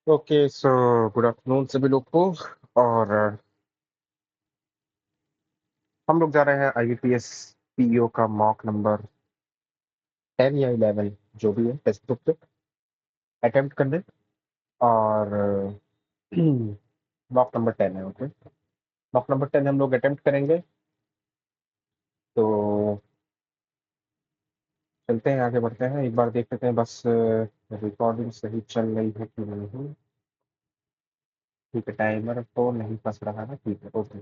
Okay so good afternoon सभी लोग को। और हम लोग जा रहे हैं आईबीपीएस पीईओ का मॉक नंबर 10 या 11 जो भी है टेक्स्ट बुक पे अटेम्प्ट करने। और मॉक नंबर 10 है। ओके, मॉक नंबर 10 हम लोग अटेम्प्ट करेंगे। तो चलते हैं, आगे बढ़ते हैं, एक बार देख लेते हैं बस रिकॉर्डिंग सही चल रही है कि नहीं। ठीक है, टाइमर तो नहीं फंस रहा है, ठीक है। Okay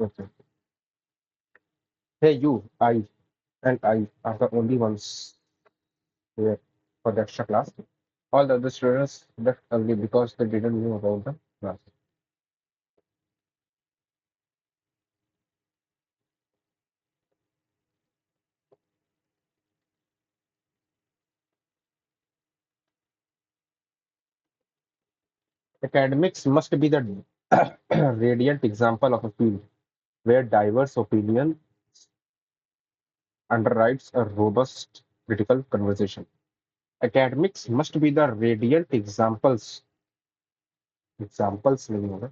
okay. Hey you, I and I are the only ones here for the extra class. All the other students left early because they didn't know about the class. Academics must be the radiant example of a field where diverse opinion underwrites a robust critical conversation. Academics must be the radiant examples नहीं होगा,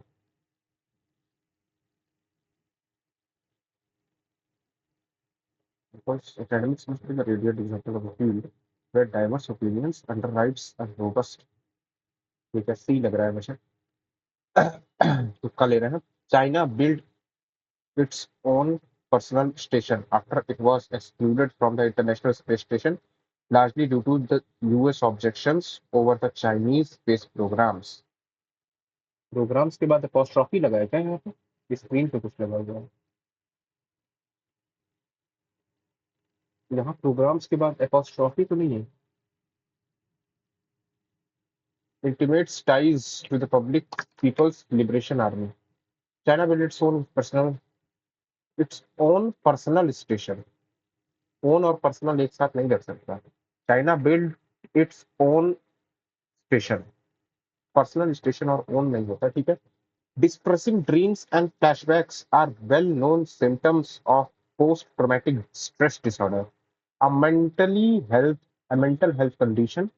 because academics must be the radiant example of a field where diverse opinions underwrites a robust, ठीक है, सी लग रहा है मुझे। तुक्का ले रहे हैं। China built its own personal station after it was excluded from the International Space Station, largely due to the US objections over the Chinese space programs. Programs के बाद अपॉस्ट्रॉफी लगाया क्या यहाँ पे? स्क्रीन पे कुछ लगा हुआ है यहाँ, प्रोग्राम्स के बाद अपॉस्ट्रॉफी तो नहीं है। Intimates ties to the public People's Liberation Army. China built its own personal station. Own और पर्सनल एक साथ नहीं रख सकता। China build its own station, personal station और ओन नहीं होता, ठीक है। Distressing dreams and flashbacks are well known symptoms of post traumatic stress disorder, a mentally health a mental health condition.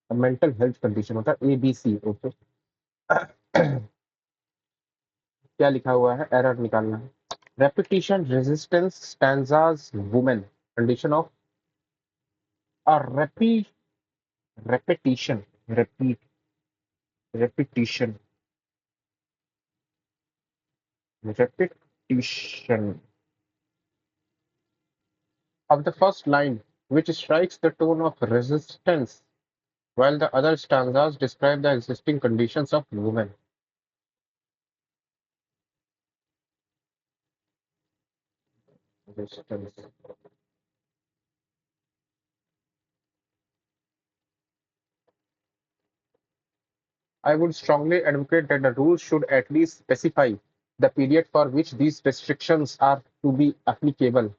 Mental health condition होता है ABC. Okay क्या लिखा हुआ है, एरर निकालना है। Repetition resistance stanzas women condition of a repetition repeat repetition repetition of the first line, which strikes the tone of resistance, while the other stanzas describe the existing conditions of women. Resistance. I would strongly advocate that the rules should at least specify the period for which these restrictions are to be applicable.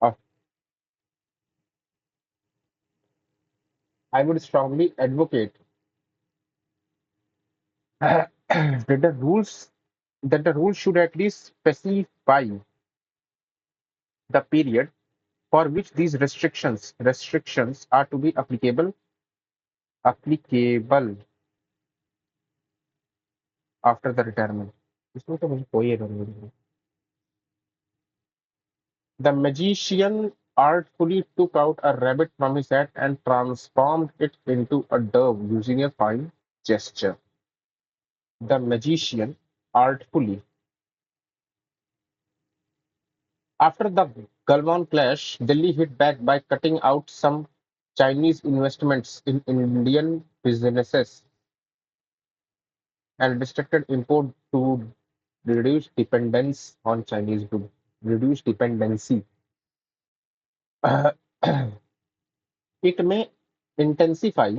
Uh, I would strongly advocate that the rules should at least specify the period for which these restrictions are to be applicable after the retirement. इसमें तो मुझे कोई error नहीं दिख रहा। The magician artfully took out a rabbit from his hat and transformed it into a dove using a fine gesture. The magician artfully. After the Galwan clash, Delhi hit back by cutting out some Chinese investments in Indian businesses and restricted import to reduce dependence on Chinese goods. Reduce dependency. It may intensify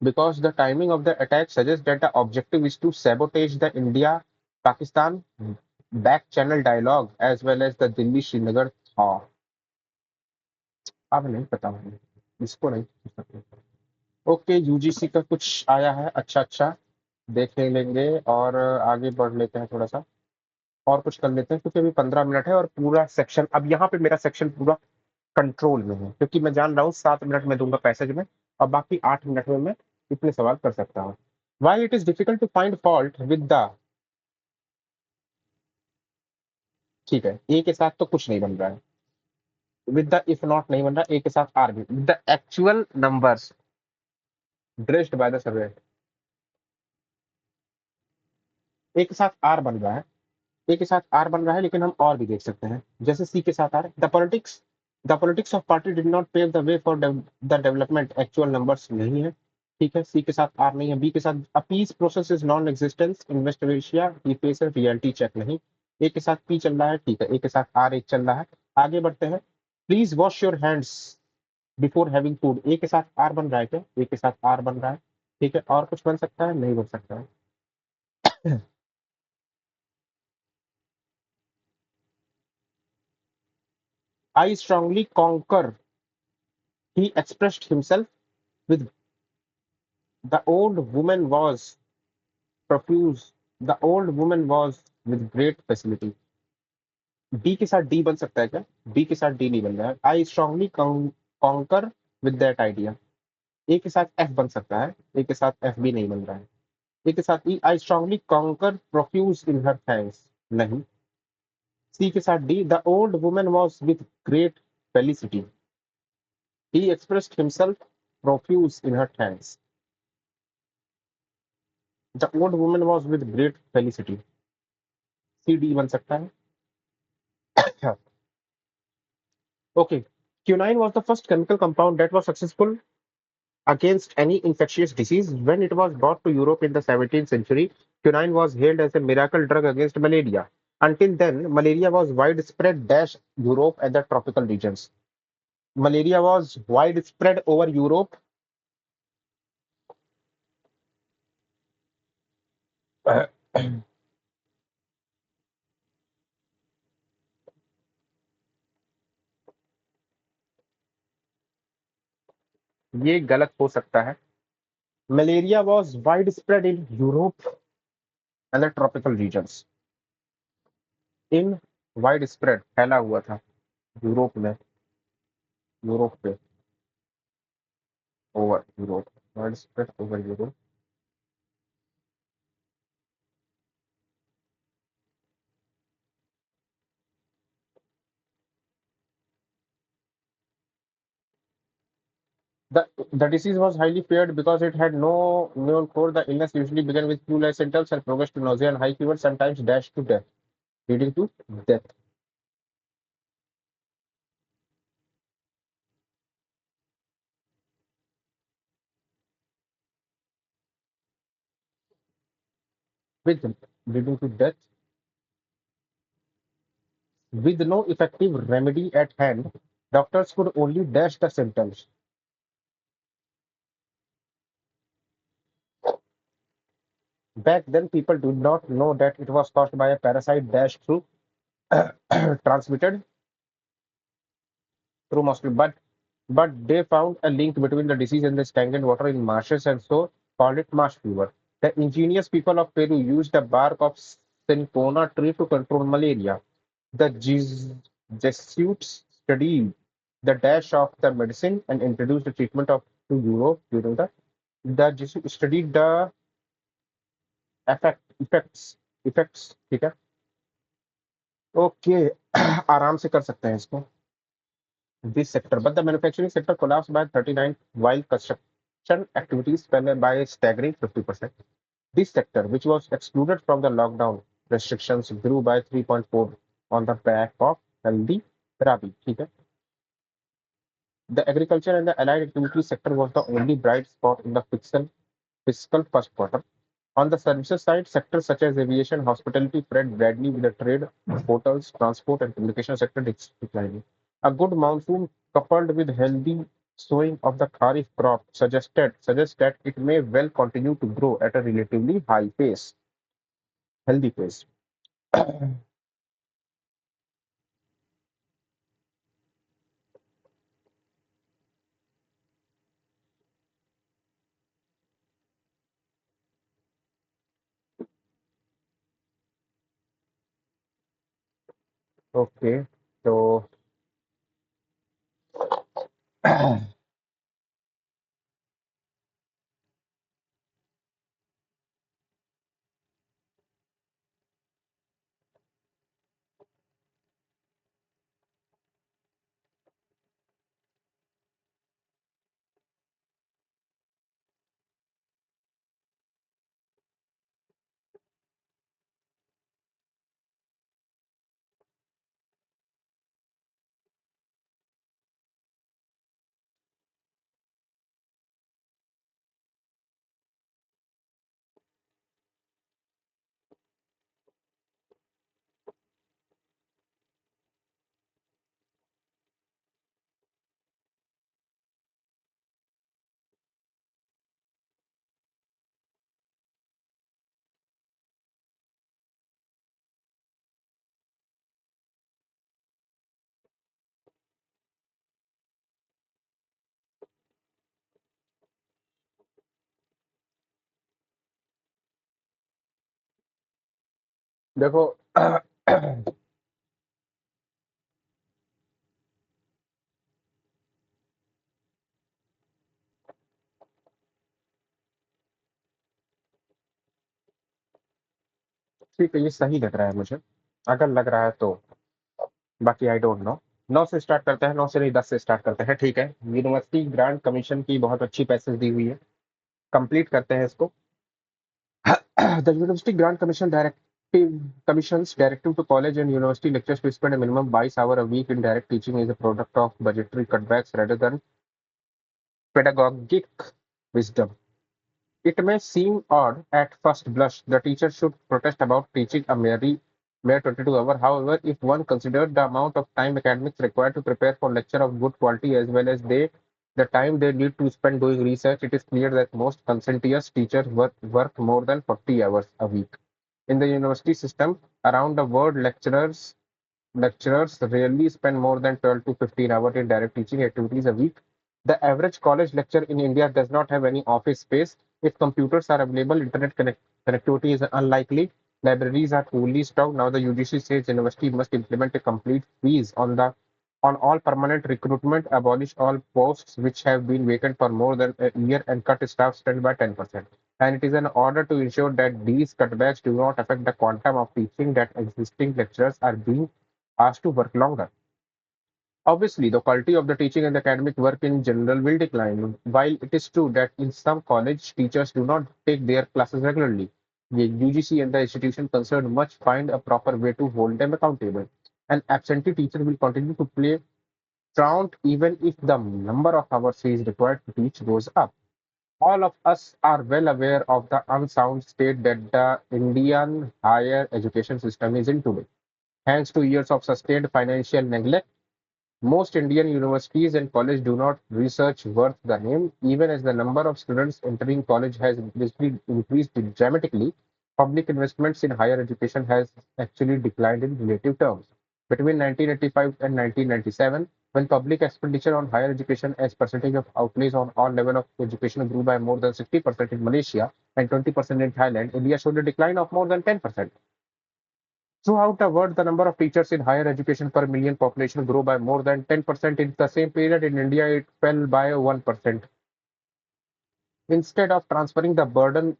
because the timing of the attack suggests that the objective is to sabotage the India-Pakistan back channel dialogue as well as the Delhi-Srinagar thaw. अब नहीं पता मुझे, इसको नहीं पूछ सकते। Okay, UGC का कुछ आया है, अच्छा अच्छा देख लेंगे और आगे बढ़ लेते हैं थोड़ा सा और कुछ कर लेते हैं, क्योंकि अभी 15 मिनट है और पूरा सेक्शन, अब यहाँ पे मेरा सेक्शन पूरा कंट्रोल में है, क्योंकि मैं जान रहा हूँ 7 मिनट में दूंगा पैसेज में और बाकी 8 मिनट में मैं इतने सवाल कर सकता हूँ। Why it is difficult to find fault with the, ठीक है, ए के साथ तो कुछ नहीं बन रहा है, विद द इफ नॉट नहीं बन रहा, ए के साथ आर भी, with the actual numbers dressed by the survey, A के साथ आर बन रहा है, ए के साथ आर बन रहा है, लेकिन हम और भी देख सकते हैं, जैसे सी के साथ R, the politics of party did not pave the way for the development, actual numbers नहीं है, ठीक है, सी के साथ आर नहीं है, बी के साथ a peace process is non existence in West Asia, he faces reality check नहीं, ए के साथ पी चल रहा है, ठीक है, ए के साथ आर एक चल रहा है। आगे बढ़ते हैं, please wash your hands before having food, A के साथ आर बन रहा है क्या, ए के साथ आर बन रहा है, ठीक है, और कुछ बन सकता है, नहीं बन सकता है। I strongly conquer, he expressed himself with, the old woman was profuse, the old woman was with great facility, D के साथ डी बन सकता है क्या, बी के साथ डी नहीं बन रहा है, I strongly concur with that idea, A के साथ एफ बन सकता है, ए के साथ एफ भी नहीं बन रहा है, ए के साथ E, I strongly concur profuse in her thanks नहीं, सी के साथ D, the old woman was with great felicity, he expressed himself profuse in her thanks, the old woman was with great felicity, C D बन सकता है। Okay. Quinine was the first chemical compound that was successful against any infectious disease. When it was brought to Europe in the 17th century, quinine was hailed as a miracle drug against malaria. Until then, malaria was widespread dash Europe and the tropical regions. Malaria was widespread over Europe. ये गलत हो सकता है। Malaria was widespread in Europe and the tropical regions. In widespread फैला हुआ था Europe में, Europe पे, over Europe, widespread over Europe. The disease was highly feared because it had no known cure. The illness usually began with flu-like symptoms and progressed to nausea and high fever, sometimes dashed to death, leading to death. With leading to death, with no effective remedy at hand, doctors could only dash the symptoms. Back then, people did not know that it was caused by a parasite dashed through transmitted through mosquito, but they found a link between the disease and the stagnant water in marshes and so called it marsh fever. The ingenious people of Peru used the bark of cinchona tree to control malaria. The Jesuits studied the dash of the medicine and introduced the treatment of to Europe during the Jesuits studied the effects, ठीक है, okay. आराम से कर सकते हैं इसको। This sector, but the manufacturing sector collapsed by 39, while construction activities fell by a staggering 50%. This sector, which was excluded from the lockdown restrictions, grew by 3.4 on the back of healthy Rabi. ठीक है? The agriculture and the allied activities sector was the only bright spot in the fiscal first quarter. On the services side, sectors such as aviation, hospitality fared badly with the trade, hotels, transport, and communication sector declining. A good monsoon coupled with healthy sowing of the kharif crop suggests that it may well continue to grow at a relatively high pace, healthy pace. Okay, so देखो ठीक है, ये सही लग रहा है मुझे, अगर लग रहा है तो। बाकी आई डोंट नो। 9 से स्टार्ट करते हैं, 9 से नहीं, 10 से स्टार्ट करते हैं, ठीक है। यूनिवर्सिटी ग्रांट कमीशन की बहुत अच्छी पैसेज दी हुई है, कंप्लीट करते हैं इसको। The University Grant Commission directive commissions directive to college and university lecturers to spend a minimum 22 hours a week in direct teaching is a product of budgetary cutbacks rather than pedagogic wisdom. It may seem odd at first blush. The teacher should protest about teaching a mere 22 hours. However, if one considers the amount of time academics required to prepare for lecture of good quality as well as the time they need to spend doing research, it is clear that most conscientious teachers work more than 40 hours a week. In the university system around the world, lecturers rarely spend more than 12 to 15 hours in direct teaching activities a week. The average college lecturer in India does not have any office space. If computers are available, connectivity is unlikely. Libraries are fully stocked. Now the UGC says university must implement a complete freeze on all permanent recruitment, abolish all posts which have been vacant for more than a year, and cut staff strength by 10%. And it is in order to ensure that these cutbacks do not affect the quantum of teaching that existing lecturers are being asked to work longer. Obviously, the quality of the teaching and academic work in general will decline. While it is true that in some college teachers do not take their classes regularly, the UGC and the institution concerned must find a proper way to hold them accountable. An absentee teacher will continue to play truant even if the number of hours he is required to teach goes up. All of us are well aware of the unsound state that the Indian higher education system is in today. Thanks to years of sustained financial neglect, most Indian universities and colleges do not research worth the name. Even as the number of students entering college has increased dramatically, public investments in higher education has actually declined in relative terms. Between 1985 and 1997, when public expenditure on higher education as percentage of outlays on all level of education grew by more than 60% in Malaysia and 20% in Thailand, India showed a decline of more than 10%. Throughout the world, the number of teachers in higher education per million population grew by more than 10%. In the same period in India, it fell by 1%. Instead of transferring the burden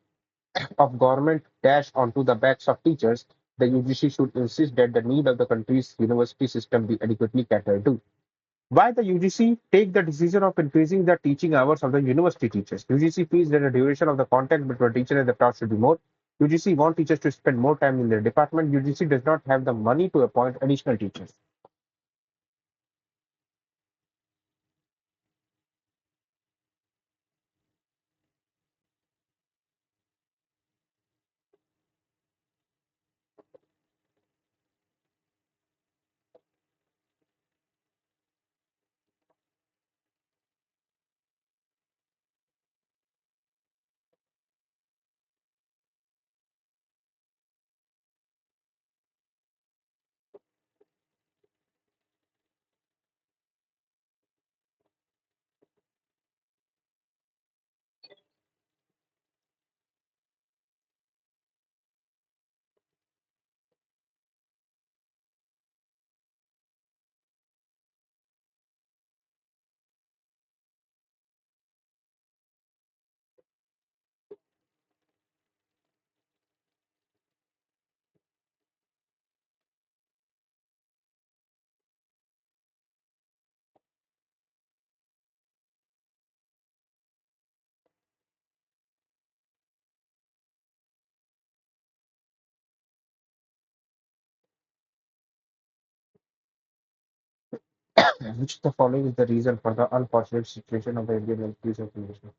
of government dash onto the backs of teachers, the UGC should insist that the need of the country's university system be adequately catered to. Why the UGC take the decision of increasing the teaching hours of the university teachers? UGC feels that the duration of the contact between teacher and the class should be more. UGC want teachers to spend more time in their department. UGC does not have the money to appoint additional teachers. Which the following is the reason for the unfortunate situation of the Indian education system.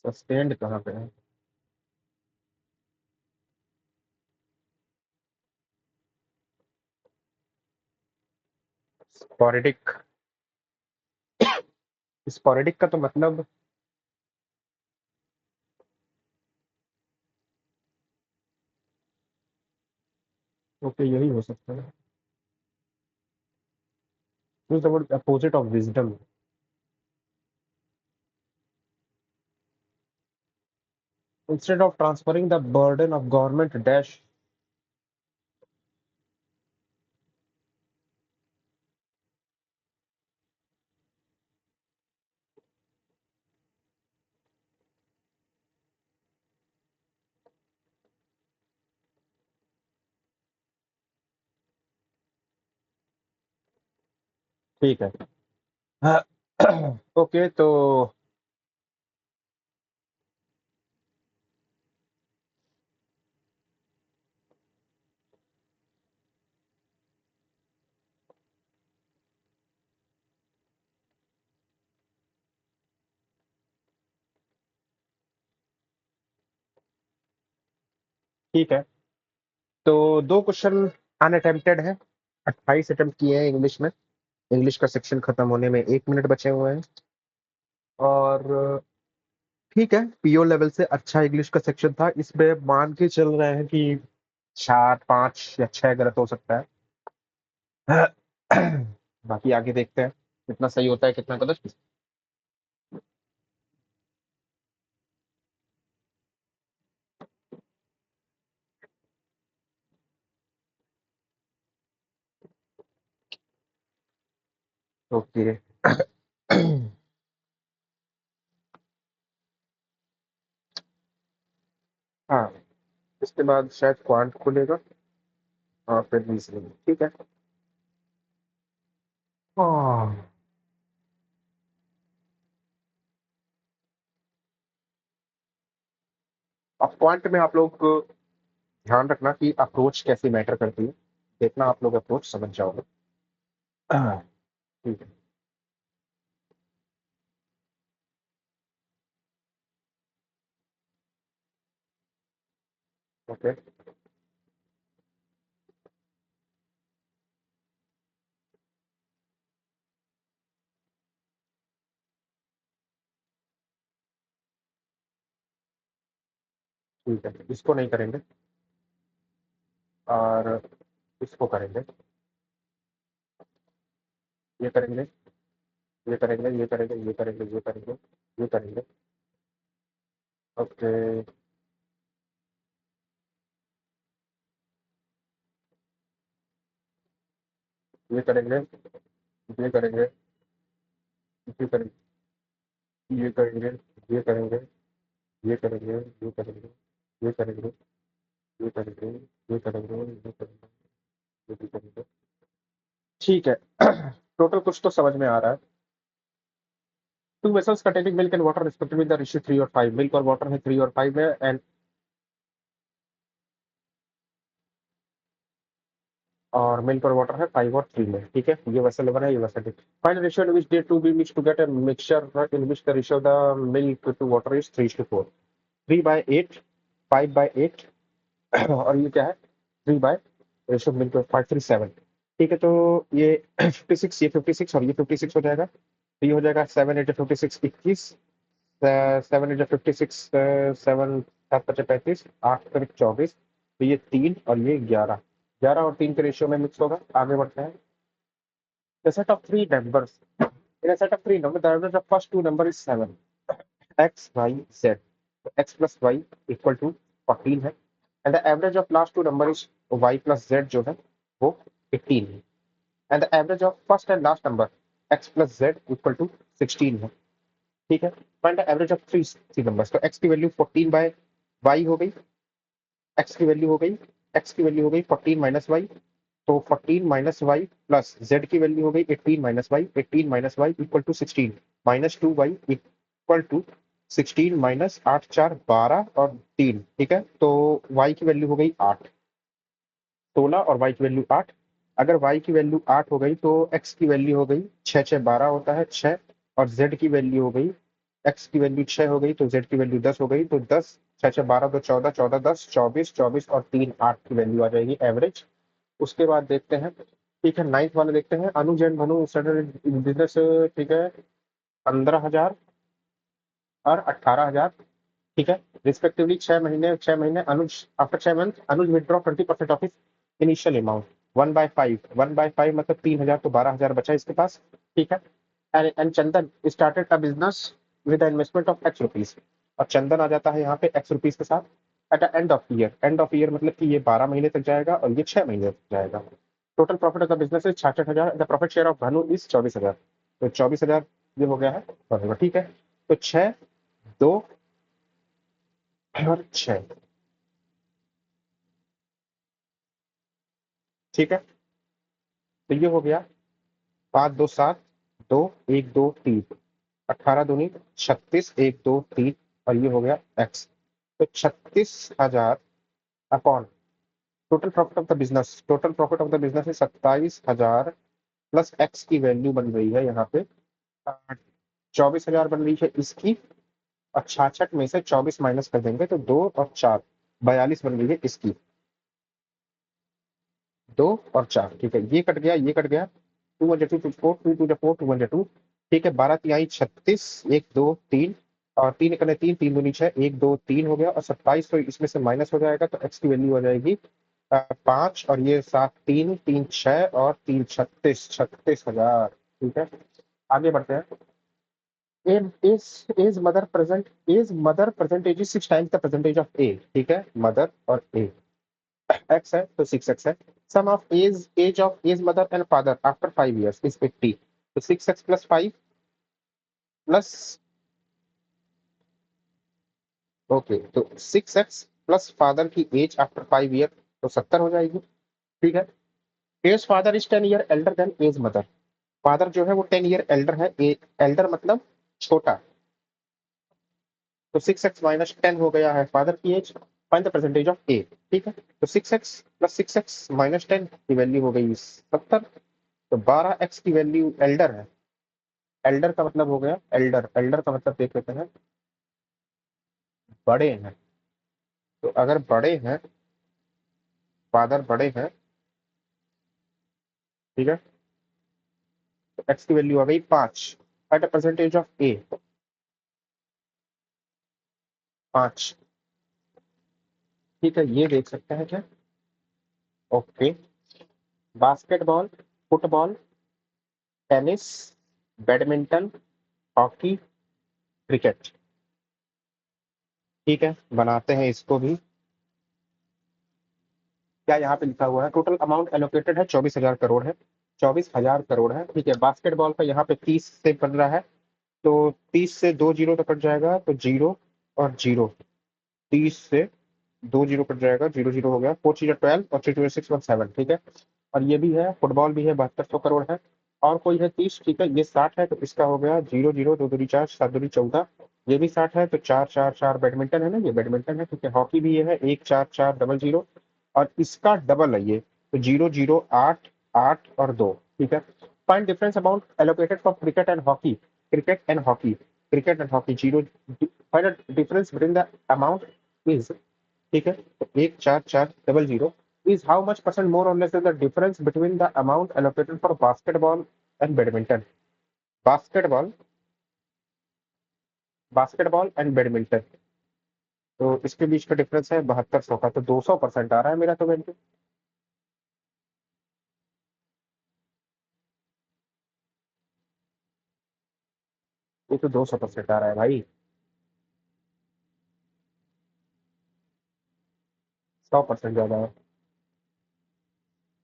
Sustained कहाँ पे है? Sporadic. Sporadic का तो मतलब, okay यही हो सकता है। Use the word opposite of wisdom. Instead of transferring the burden of government dash. ठीक है। ओके तो ठीक है, तो दो क्वेश्चन अनअटेम्प्टेड है। 28 अटेम्प्ट किए हैं इंग्लिश में। इंग्लिश का सेक्शन खत्म होने में 1 मिनट बचे हुए हैं। और ठीक है, पीओ लेवल से अच्छा इंग्लिश का सेक्शन था। इसमें मान के चल रहे हैं कि 4 5 या 6 गलत हो सकता है। बाकी आगे देखते हैं कितना सही होता है कितना गलत। ओके। हाँ, इसके बाद शायद क्वांट खुलेगा और फिर रीजनिंग। ठीक है। हाँ, अब क्वांट में आप लोग ध्यान रखना कि अप्रोच कैसे मैटर करती है। देखना आप लोग अप्रोच समझ जाओगे। हाँ, ठीक है। ओके। ठीक है, इसको नहीं करेंगे और इसको करेंगे। ये करेंगे, ये करेंगे, ये करेंगे, ये करेंगे, ये करेंगे, ये करेंगे। ओके। ये करेंगे, ये करेंगे, ये करेंगे, ये करेंगे, ये करेंगे, ये करेंगे, ये करेंगे, ये करेंगे, ये करेंगे, ये करेंगे, ये करेंगे, ये भी करेंगे। ठीक है। टोटल कुछ तो समझ में आ रहा है। Two vessels containing milk and water respectively the ratio 3 और 5। मिल्क और वाटर है 3 और 5 में, एंड और मिल्क और वाटर है 5 और 3 में। ठीक है, ये वेसल 1 है, ये vessel 2। Final ratio in which they to be mix to get a mixture in which the ratio of the milk to water is 3:4। 3/8, 5/8। और ये क्या है? 3 बाय रेशियो मिल्क 537। ठीक है, तो ये 56, ये 56 और ये 56 हो जाएगा। तो ये हो जाएगा 7 × 56 21। 7 × 56 7 7 × 5 35, 8 × 24। तो ये 3 और ये 11। 11 और 3 के रेशियो में मिक्स होगा। आगे बढ़ते हैं। The set of three numbers. In a set of three numbers, the average of first two number is 7. X, Y, Z. So X plus Y equal to 14 है। And the average of last two number is Y plus Z जो है वो 18 है। And the average of first and last number X plus Z equal to 16 है। ठीक है। Find the average of three numbers. तो X की value 14 bye Y हो गई। X की वैल्यू हो गई, X की वैल्यू हो गई 14 माइनस वाई। तो 14 माइनस वाई प्लस जेड की वैल्यू हो गई 18 minus Y, 18 minus Y equal to 16 minus 2 Y equal to 16 minus 8 4 12 और 3। ठीक है, तो वाई की वैल्यू हो गई 8, 16 और वाई की वैल्यू 8। अगर वाई की वैल्यू 8 हो गई तो एक्स की वैल्यू हो गई 6 6 12 होता है 6, और जेड की वैल्यू हो गई, एक्स की वैल्यू 6 हो गई तो जेड की वैल्यू 10 हो गई, तो 10 6 6 12 तो 14 14 10 24 24 और 3 8 की वैल्यू आ जाएगी एवरेज। उसके बाद देखते हैं, ठीक है, नाइन्थ वाले देखते हैं, अनुज एंड भनु स्टार्टेड बिजनेस, ठीक है, 15,000 और 18,000। ठीक है, रिस्पेक्टिवली 6 महीने, 6 महीने Anuj, after 6 month Anuj withdraw 20% of his initial amount, 1/5, 1/5 मतलब 3,000, तो 12,000 बचा इसके पास। ठीक है, and Chandan started a business with investment of x rupees, और चंदन आ जाता है यहाँ पे एक्स रुपीज के साथ। At the end of year, end of year मतलब कि ये 12 महीने तक जाएगा और ये 6 महीने तक जाएगा। Total profit of the business is 66,000, the profit share of Bhanu is 24,000, तो 24,000 ये हो गया है बराबर। ठीक है, तो 6 2 और 6। ठीक है, तो ये हो गया 5 2 7 2 1 2 3, 18 दूनी 36 1 2 3, और ये हो गया एक्स। तो 36,000 upon total profit of the business, total profit of the business है 27,000 प्लस एक्स की वैल्यू बन रही है यहाँ पे 24,000 बन रही है इसकी, और 66 में से 24 माइनस कर देंगे तो 2 और 4 42 बन रही है इसकी, 2 और 4। ठीक है, ये कट गया, ये कट गया, 2 1 2 4 2 2 4 2 1 2। ठीक है, 12 तिहाई 36 1 2 3, और 3 कने 3 3 दूनी 6 1 2 3 हो गया, और 27 तो इसमें से माइनस हो जाएगा तो एक्स की वैल्यू हो जाएगी 5, और ये 7 3 3 6 और 3 36, 36,000। ठीक है, आगे बढ़ते हैं। is mother present, is mother percentage is 6 times the percentage of a। ठीक है, मदर और a, x है तो 6x है। Sum of age of age mother and father after 5 years is 80, तो 6x प्लस 5 प्लस, ओके, तो 6x plus father की age after 5 year तो 70 हो जाएगी। ठीक है, age father is 10 year elder than age mother, father जो है वो 10 year एल्डर है, एल्डर मतलब छोटा, तो 6x-10 हो गया है फादर की age, find the percentage of A. ठीक है, तो 6x प्लस 6x-10 की वैल्यू हो गई 70, तो 12x की वैल्यू एल्डर है, एल्डर का मतलब हो गया, एल्डर, एल्डर का मतलब देख लेते हैं, बड़े हैं, तो अगर बड़े हैं, फादर बड़े हैं, ठीक है, तो एक्स की वैल्यू आ गई 5, फाइंड द परसेंटेज ऑफ ए, 5। ठीक है, ये देख सकते हैं क्या, okay, basketball, football, tennis, badminton, hockey, cricket. ठीक है, बनाते हैं इसको भी। क्या यहाँ पे लिखा हुआ है, टोटल अमाउंट एलोकेटेड है 24,000 करोड़ है, 24,000 करोड़ है। ठीक है, बास्केटबॉल का यहाँ पे 30 से बन रहा है, तो 30 से 2 जीरो तो कट जाएगा, तो 0 और 0, 30 से 2 जीरो कट जाएगा, 0 0 हो गया, 4 3 12 और 3 2 6 1 7। ठीक है, और ये भी है, फुटबॉल भी है, 7200 करोड़ है, और कोई है 30। ठीक है, ये 60 है, तो इसका हो गया 0 0 2 दूनी 4 7 दूनी 14, ये भी 60 है, तो 4 4 4 बैडमिंटन है ना, ये बैडमिंटन है। ठीक है, हॉकी भी ये है, 1 4 4 डबल 0, और इसका डबल है ये, तो 0 0 8 8 और 2। ठीक है, find difference amount allocated for cricket and hockey, cricket and hockey, cricket and hockey, zero, find difference between the amount is, ठीक है, तो 1 4 4 double 0 is how much percent more or less than the difference between the amount allocated for basketball and badminton, basketball, basketball and badminton, तो इसके बीच का difference है 7200 का, तो 200% आ रहा है मेरा तो वैल्यू। ये तो 200% आ रहा है भाई, 100% ज्यादा है।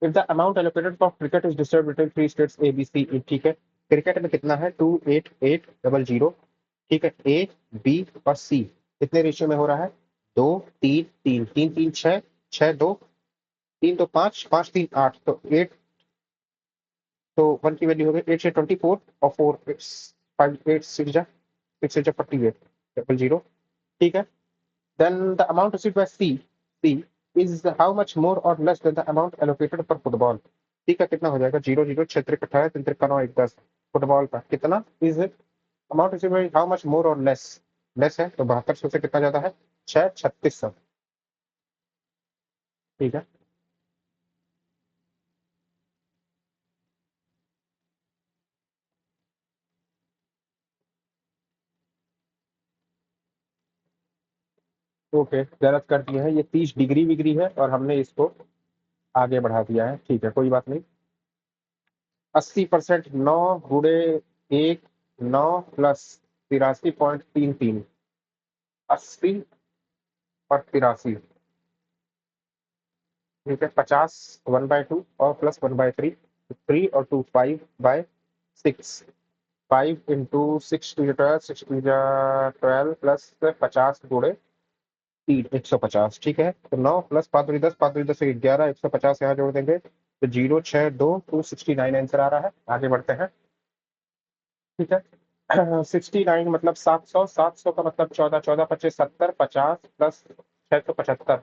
If the amount allocated for cricket is distributed between three states A B C, ठीक है, क्रिकेट में कितना है 2 8 8 0 0। ठीक है, ए बी और सी कितने रेशियो में हो रहा है, 2 3 3 3 3 6 6 2 तीन तो पाँच, पाँच तीन आठ, तो 8, तो 1 की वैल्यू हो गई 8 से 24 और 4 5 8 6 जा 48 डबल जीरो। ठीक है। Then the amount received by C is how much more और less than the amount allocated for football. ठीक है, कितना हो जाएगा? जीरो जीरो, छह त्रिक 18, तीन त्रिक 9 1 10। फुटबॉल का कितना is amount received by how much more और लेस? लेस है तो 7200 से कितना ज्यादा है? 6 3600। ठीक है। ओके, गलत कर दिए हैं, ये 30 डिग्री विग्री है और हमने इसको आगे बढ़ा दिया है। ठीक है, कोई बात नहीं। 80%, 9 गुणे 1, 9 प्लस 83.33, 80 और 83। ठीक है, 50 1/2 और प्लस 1/3, 3 और 2 5/6, 5 × 6 × 12, 6 × 12 प्लस 50 गुणे 3, 150। ठीक है, तो 9 प्लस 5 × 10, 5 × 10 11, 150 यहाँ जोड़ देंगे तो 0 6 2 269 आंसर आ रहा है। आगे बढ़ते हैं। ठीक है। 69 मतलब 700, 700 का मतलब 14, 14 25 70, 50 प्लस 675,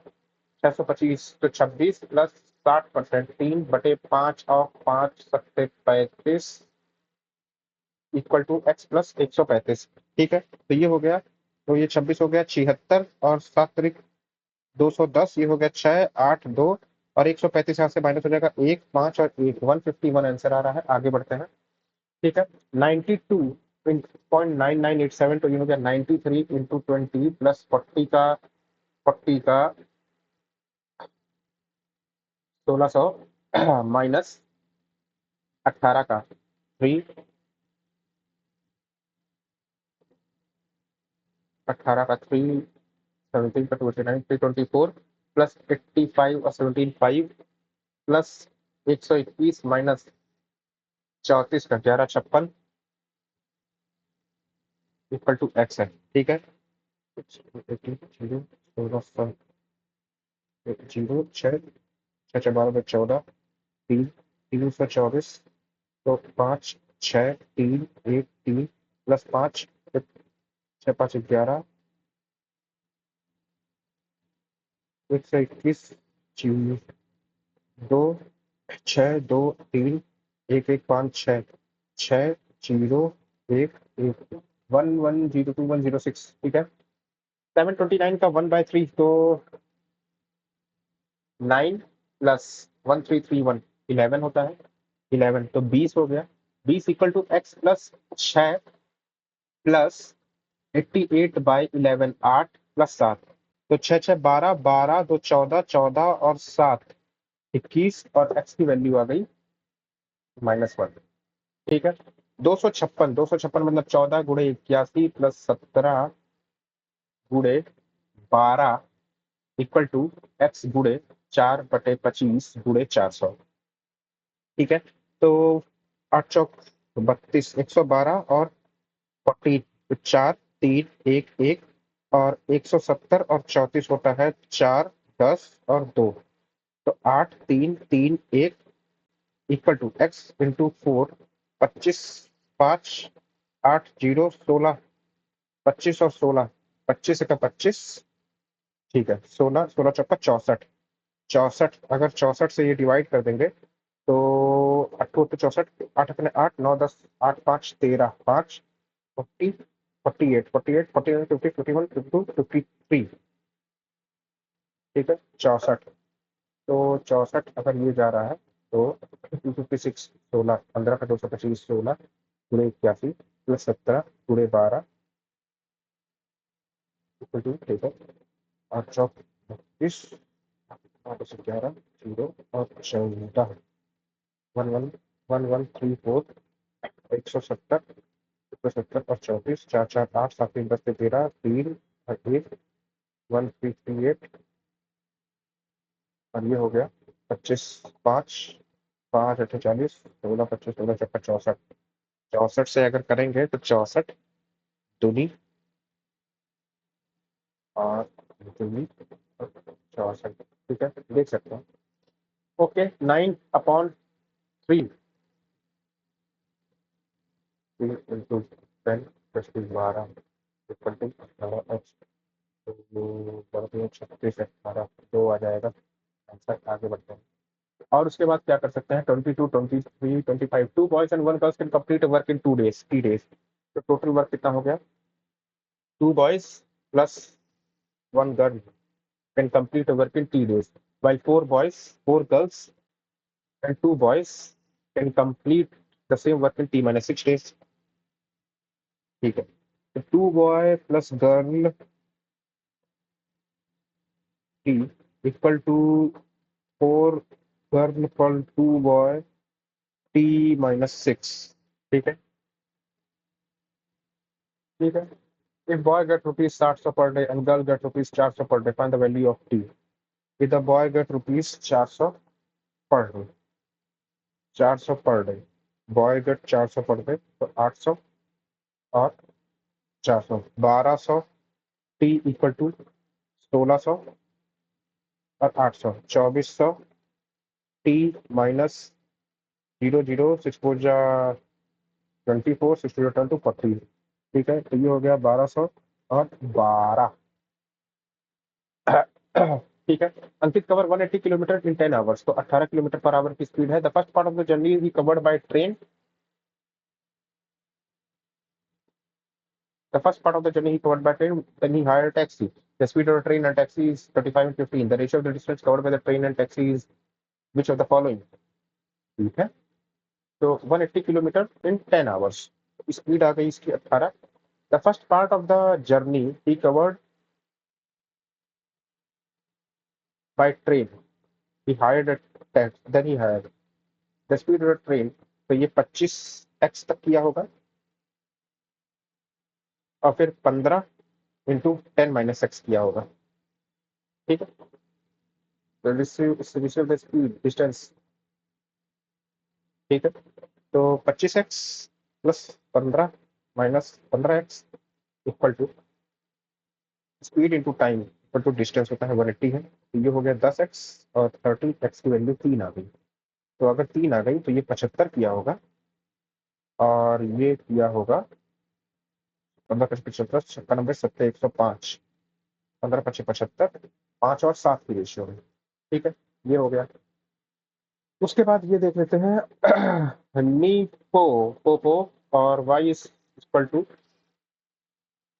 625 तो 26 प्लस 60%, 3/5 और 5 7 35 इक्वल टू एक्स प्लस 135। ठीक है, तो ये हो गया, तो ये 26 हो गया 76 और 7 × 3 210, ये हो गया 6 8 2 और 135 यहाँ से माइनस हो जाएगा 1 5 और 1 151 आंसर आ रहा है। आगे बढ़ते हैं। ठीक है, 92.9987, तो ये हो गया 93 × 20 प्लस 40 का 1600 माइनस 18 का 3, 18 का 3, 17 का 29 324 प्लस 85 और 17 5 प्लस 121 माइनस 34 का 1156 इक्वल टू एक्स है। ठीक है, जीरो 1600, जीरो छः, छः छः 12 में 14, 3 324, तो 5 6 3 1 3 प्लस 5, 6 5 11, 121, जीरो 2 6 2 3 1 1 5 6 6 0 1 1 1 1 0 2 1 0 6। ठीक है, 729 का 1/3, तो 9 प्लस 1331 11 होता है। 11 तो 20 हो गया। 20 equal to X plus 6 plus 88/11, 8 plus 7, तो 6 6 12, 12 2 14, 14 और 7 21 और एक्स की वैल्यू आ गई -1। ठीक है, 256 मतलब 14 × 81 प्लस 17 × 12 इक्वल टू एक्स गुणे 4/25 × 400। ठीक है, तो 8 चौक 32, 112 और 40, 4 3 1 1 और 170 और 34 होता है 4 10 और 2, तो 8 3 3 1 इक्वल टू एक्स इंटू 4, 25 5 8 0 16, 25 और 16, 25 का 25। ठीक है, 16 16 चौका 64, 64 अगर 64 से ये डिवाइड कर देंगे तो 8 तो 64, 8 अपने 8 9 10, 8 5 13, 5 40 48 48 49 50 51 52 53। ठीक है, 64, तो 64 अगर ये जा रहा है तो 256, 16 15 का 225, 16 गुणे 81 प्लस 17 गुणे 12 इक्वल टू। ठीक है, 8 चौक 32, 8 से 11 जीरो और 14, 11 11 3 4, 170 170 और 34, 4 4 8 7 3 10 से 13 3 और 1 1338 और ये हो गया 25 5 5 8 40, 16 25 16 चौका 64, 64 से अगर करेंगे तो 64 दूनी और दूनी 64। ठीक है, देख सकते हैं okay 9/3 into 10 + 12 equal to 18x। तो 36 18 2 आ जाएगा आंसर। आगे बढ़ते हैं और उसके बाद क्या कर सकते हैं 22 23 25 2 boys and 1 girls can complete work in 2 days 3 days। तो टोटल वर्क कितना हो गया 2 boys plus 1 girl can complete a work in 3 days, while 4 boys, 4 girls, and 2 boys can complete the same work in T-6 days। ठीक है तो 2 boy plus girl T equal to 4 girl पर 2 boy T-6। ठीक है ठीक है if boy get rupees 700 per day and girl get rupees 400 per day, find the value of T। if the boy get rupees 400 per day, 400 per day, boy gate 400 per day, तो 800 और 400 1200 T equal to 1600 और 800 2400 T minus 0 0 6 4 जा 24 6 2 10 to 40। ठीक है तो ये हो गया 1200 और 12। ठीक है अंकित कवर 180 किलोमीटर इन 10 आवर्स, तो 18 किलोमीटर पर आवर की स्पीड है। The first part of the journey is covered by train. The first part of the journey he covered by train, then he hired a taxi. The speed of the train and taxi is 35 and 15. The ratio of the distance covered by the train and taxi is which of the following? ठीक है तो 180 kilometre in 10 hours, speed आ गई इसकी 18। The first part of the journey he covered by train, he hired a taxi, then he hired the speed of the train, तो ये 25x तक किया होगा और फिर 15 इंटू 10 - x किया होगा। ठीक है तो रिसीव द स्पीड डिस्टेंस। ठीक है तो 25x plus 15 minus 15x equal to speed into time equal to distance होता है 180 है, तो ये हो गया 10x और 30x की वैल्यू 3 आ गई। तो अगर 3 आ गई तो ये 75 किया होगा और ये किया होगा 15 × 75 96 7 105 15 × 5 75 5 और 7 की रेशियो में। ठीक है ये हो गया। उसके बाद ये देख लेते हैं नी पो पोपो और वाई इज इक्वल टू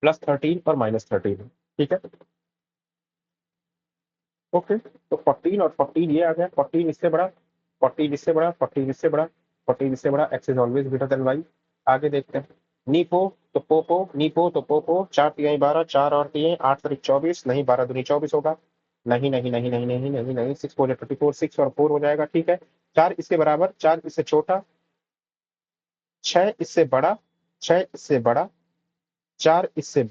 +13 और -13। ठीक है ओके तो 14 और 14 ये आ गया 14 इससे बड़ा 14 इससे बड़ा 14 इससे बड़ा 14 इससे बड़ा X is always greater than Y. आगे देखते हैं नीपो तो पोपो नीपो तो पोपो 4 तिहाई 12 4 और तिहाई 8 तारीख 24 नहीं 12 दूनी 24 होगा नहीं नहीं नहीं नहीं नहीं नहीं नहीं 6 4 24 6 और 4 हो जाएगा। ठीक है 4 इसके बराबर 4 इससे छोटा 6 इससे बड़ा 6 इससे बड़ा 4 इससे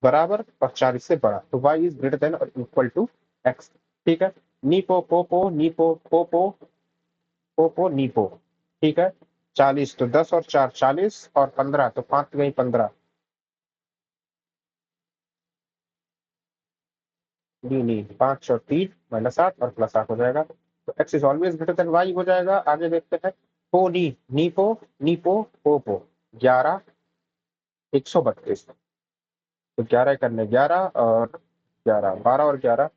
बराबर और 4 इससे बड़ा, तो y इज ग्रेटर देन और इक्वल टू x। ठीक है Nippo Poopó Nippo Poopó Poopó Nippo. ठीक है 40 तो 10 और 4 40 और 15 तो 5 गई 15 नी नी 5 और 3 -8 और +8 हो जाएगा, तो x is always greater then y हो जाएगा। आगे देखते हैं पो नी नीपो नीपो पोपो 11 132, तो 11 करने 11 और 11 12 और 11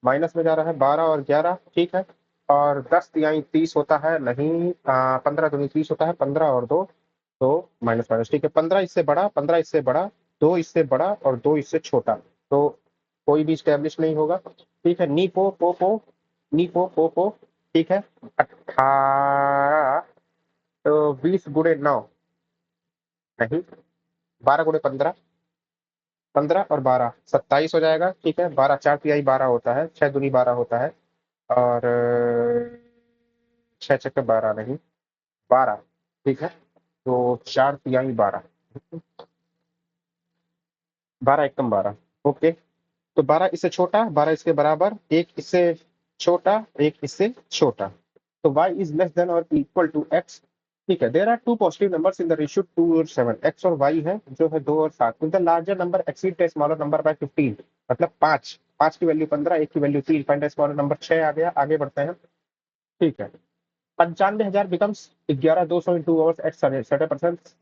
माइनस में जा रहा है 12 और 11। ठीक है और 10 तिहाई 30 होता है नहीं 15 दूनी 30 होता है 15 और 2 तो माइनस माइनस। ठीक है 15 इससे बड़ा 15 इससे बड़ा 2 इससे बड़ा और 2 इससे छोटा, तो कोई भी स्टैब्लिश नहीं होगा। ठीक है नी पो पो ठीक है 18 तो 20 × 9 नहीं 12 × 15 15 और 12 27 हो जाएगा। ठीक है 12 4 तिहाई 12 होता है 6 दूनी 12 होता है और 6 × 12 नहीं 12। ठीक है तो 4 तिहाई 12 12 एकम 12। ओके तो 12 इससे छोटा 12 इसके बराबर एक इससे छोटा एक इससे छोटा, तो y इज लेस देन और इक्वल टू x। ठीक है there are two positive numbers in the ratio 2 और 7 x और y है जो है 2 और 7। The larger number exceed the smaller number by 15, मतलब 5 5 की वैल्यू 15 1 की value 3 find the smaller number 6 आ गया। आगे बढ़ते हैं ठीक है, 95,000 becomes 11,200 into hours at 30%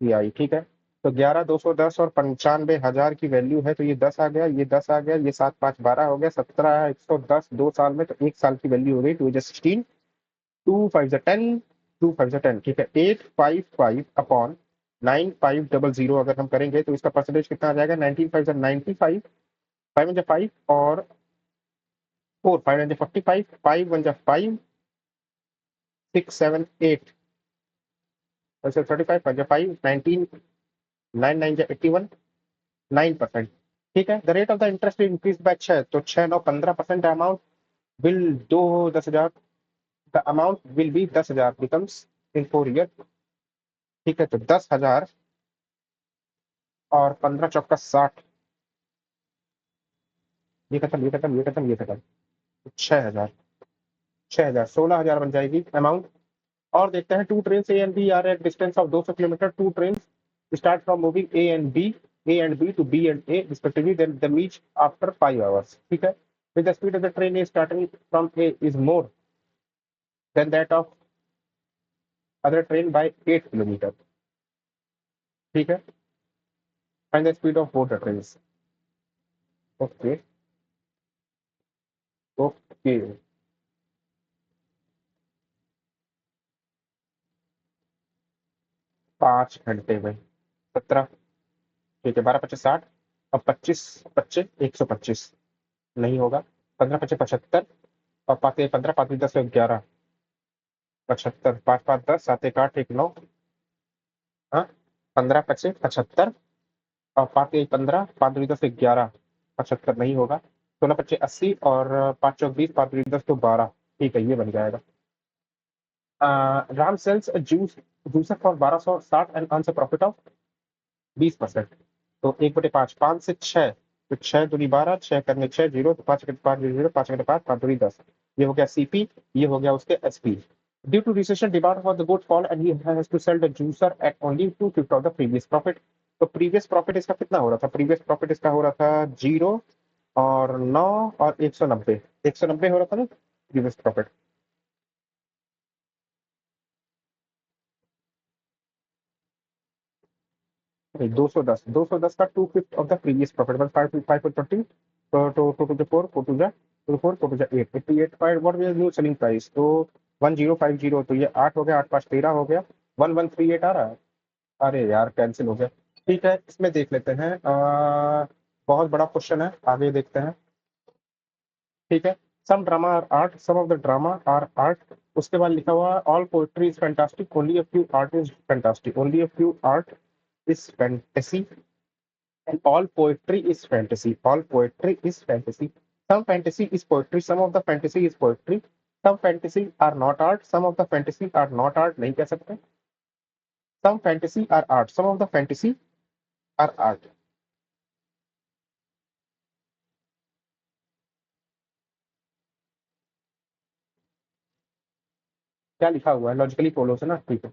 CI, ठीक है। तो 11,210 और 95,000 की वैल्यू है, तो ये 10 आ गया, ये 10 आ गया, ये 7 5 12 हो गया, 17,110 2 साल में, तो 1 साल की वैल्यू हो गई 2 16, 2 5 10, 2 5 10, ठीक है। 855 अपॉन 9500 अगर हम करेंगे तो इसका परसेंटेज कितना आ जाएगा? 19 5 95, 5 और 4, 5 45, 5 6 7 8, वैसे 35 5 5 9 9 81, 9%, ठीक है। The rate of the interest increase by 6, तो 6 9 15%, अमाउंट विल दो 10,000, the amount will be 10,000 becomes in 4 year, ठीक है। तो 10,000 और 15 चौका 60, ये खत्म, ये खत्म, ये खत्म, ये खत्म, 6,000, 6,000, 16,000 बन जाएगी अमाउंट। और देखते हैं, two train A and B are at distance of 200 kilometre, two train start from moving A and B to B and A respectively, then the meet after 5 hours, ठीक है। With the speed of the train is starting from A is more than that of other train by 8 kilometre, ठीक है। Find the speed of both the train. Okay, okay, 5 घंटे में 17, ठीक है। 12 25 60, अब 25 25 125 नहीं होगा, 15 25 75, और 5 15 5 10 11 75, 5 5 10 7 1 8 1 9, हाँ, 15 25 75, और 5 1 15 5 2 10 11 75 नहीं होगा, 16 25 80, और 5 चौक 20, 5 2 10 तो 12, ठीक है, ये बन जाएगा। Ram sells juice juicer for 1260 and earns a profit of 20%, तो 1/5, 5 से 6, तो 6 दूनी 12, 6 करने 6 जीरो, तो 5 5 5 5 5 दूनी 10, ये हो गया CP, ये हो गया उसके SP। Due to recession demand for the good fall and he has to sell the juicer at only 2/5 of the previous profit. तो प्रीवियस प्रॉफिट इसका कितना हो रहा था? प्रीवियस प्रॉफिट इसका हो रहा था 0 और 9 और 190, 190 हो रहा था ना प्रीवियस प्रॉफिट। 210, 210 का 2/5 of the previous profit, 5 5 20, two two 4 4 two जा 4 4 टू जा 8 88 five, what is new selling price? तो 1050, तो ये 8 हो गया, 8 5 13 हो गया, 1138 आ रहा है। अरे यार, कैंसिल हो गया। ठीक है, इसमें देख लेते हैं, बहुत बड़ा क्वेश्चन है, आगे देखते हैं, ठीक है। Some drama are art, some of the drama are art, उसके बाद लिखा हुआ all poetry is fantastic, only a few art is fantastic, only a few art is fantasy, and all poetry is fantasy. All poetry is fantasy. Some fantasy is poetry. Some of the fantasy is poetry. Some fantasy are not art. Some of the fantasy are not art. नहीं कह सकते. Some fantasy are art. Some of the fantasy are art. क्या लिखा हुआ है? Logically follow से ना, ठीक है।